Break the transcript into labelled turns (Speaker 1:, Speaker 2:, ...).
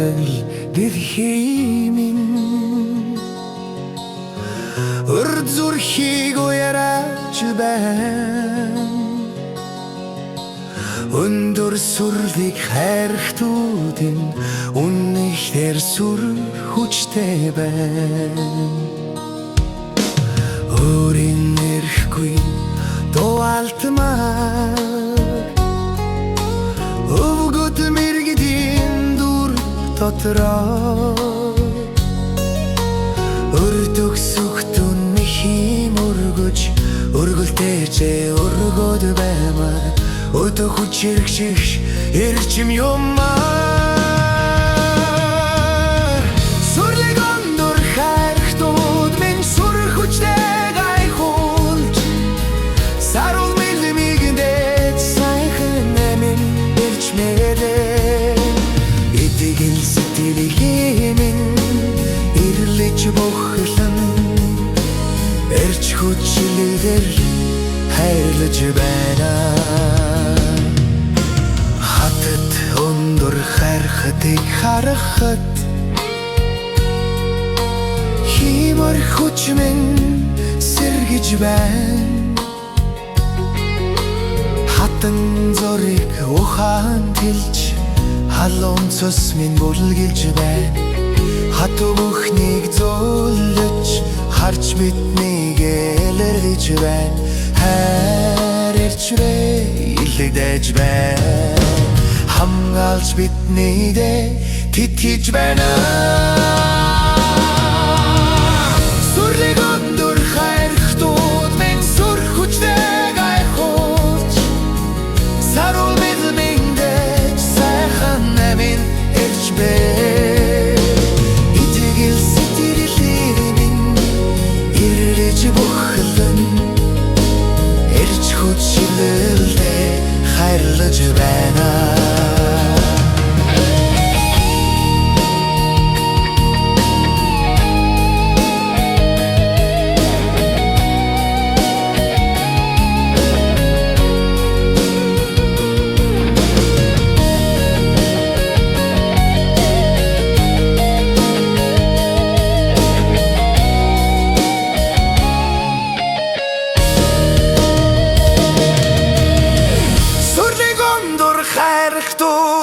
Speaker 1: сайхан дэлхиймин урд зүрхийг уяраач байна өндөр сүрлийг хайрхтуудын үнэхээр сүр хүчтэй байна өөрийн нэрхгүй дуалтмаа өвгөт мэргэдийн дүр дотроо өрдөг сүхтүн хим өргөж өргөлтэйчээ өргөд баймаар өдөө хүчирхшигш эрчим юммаар сүрлэг өндөр хайрхтууд минь сүр хүчтэй гайхуулж саруул мэлмигдээд сайхан амин ирж мэрээ итгэл сэтгэлийг минь ирлэж бохлон эрч хүчлэлээр хайрлаж байна хатад өндөр хайрхатыг харахад химэр хүч минь сэргэж байна хатан зориг ухаан тэлж халуун цус минь бүлгэлж байна хат бүхнийг зөөлөж харж биднийг элэрдэж байна хайр ирчвээ илэгдэж байна хамгаалж биднийг тэтгэж байна сүрлэг өндөр хайрхтууд минь сүр хүчтэй гайхуулж саруул мэлмигдэж сайхан амин ирж байна итгэл сэтгэлийг минь ирлэж бохлон эрч хүчлэлтэй хайрлаж байна хайрхтууд